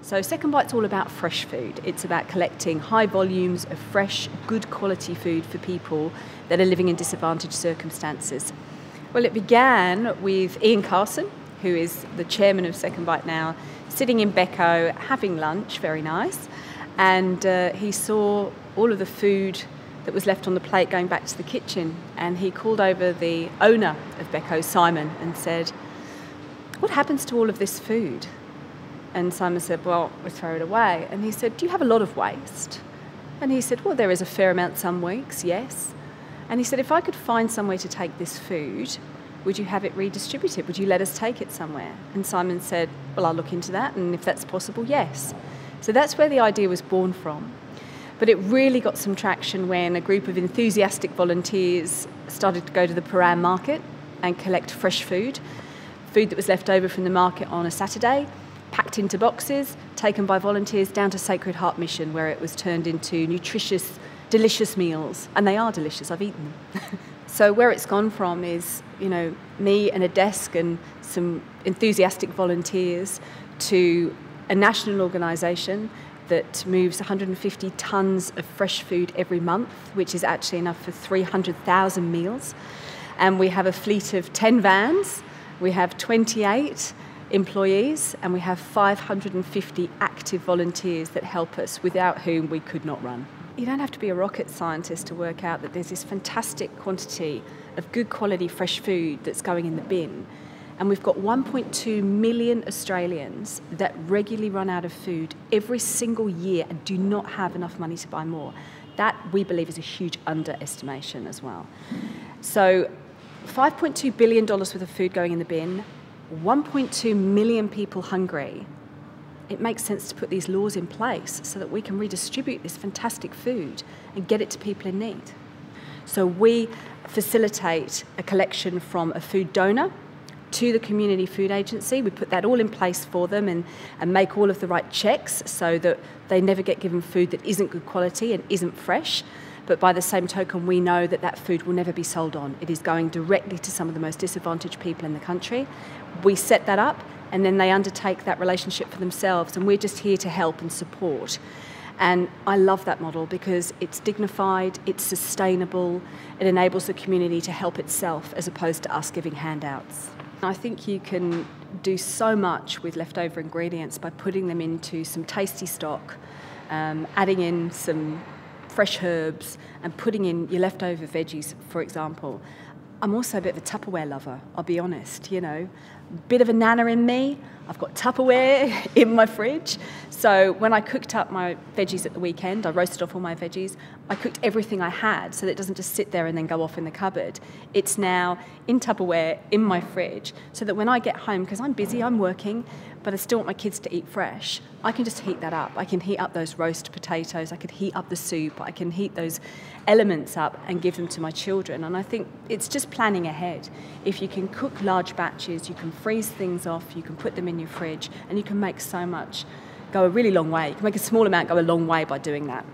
So SecondBite's all about fresh food. It's about collecting high volumes of fresh, good quality food for people that are living in disadvantaged circumstances. Well, it began with Ian Carson, who is the chairman of SecondBite now, sitting in Becco having lunch, very nice, and he saw all of the food that was left on the plate going back to the kitchen, and he called over the owner of Becco, Simon, and said, "What happens to all of this food?" And Simon said, "Well, we throw it away." And he said, "Do you have a lot of waste?" And he said, "Well, there is a fair amount some weeks, yes." And he said, "If I could find somewhere to take this food, would you have it redistributed? Would you let us take it somewhere?" And Simon said, "Well, I'll look into that, and if that's possible, yes." So that's where the idea was born from. But it really got some traction when a group of enthusiastic volunteers started to go to the Paran market and collect fresh food that was left over from the market on a Saturday, packed into boxes, taken by volunteers down to Sacred Heart Mission, where it was turned into nutritious, delicious meals. And they are delicious, I've eaten them. So where it's gone from is, me and a desk and some enthusiastic volunteers to a national organisation that moves 150 tonnes of fresh food every month, which is actually enough for 300,000 meals. And we have a fleet of 10 vans, we have 28 employees, and we have 550 active volunteers that help us, without whom we could not run. You don't have to be a rocket scientist to work out that there's this fantastic quantity of good quality fresh food that's going in the bin. And we've got 1.2 million Australians that regularly run out of food every single year and do not have enough money to buy more. That, we believe, is a huge underestimation as well. So $5.2 billion worth of food going in the bin, 1.2 million people hungry. It makes sense to put these laws in place so that we can redistribute this fantastic food and get it to people in need. So we facilitate a collection from a food donor to the community food agency. We put that all in place for them and make all of the right checks so that they never get given food that isn't good quality and isn't fresh. But by the same token, we know that that food will never be sold on. It is going directly to some of the most disadvantaged people in the country. We set that up, and then they undertake that relationship for themselves, and we're just here to help and support. And I love that model because it's dignified, it's sustainable, it enables the community to help itself as opposed to us giving handouts. I think you can do so much with leftover ingredients by putting them into some tasty stock, adding in some fresh herbs and putting in your leftover veggies, for example. I'm also a bit of a Tupperware lover, I'll be honest, Bit of a nana in me. I've got Tupperware in my fridge. So when I cooked up my veggies at the weekend, I roasted off all my veggies, I cooked everything I had so that it doesn't just sit there and then go off in the cupboard. It's now in Tupperware in my fridge so that when I get home, because I'm busy, I'm working, but I still want my kids to eat fresh, I can just heat that up. I can heat up those roast potatoes, I could heat up the soup, I can heat those elements up and give them to my children. And I think it's just planning ahead. If you can cook large batches, you can freeze things off, you can put them in your fridge, and you can make so much go a really long way. You can make a small amount go a long way by doing that.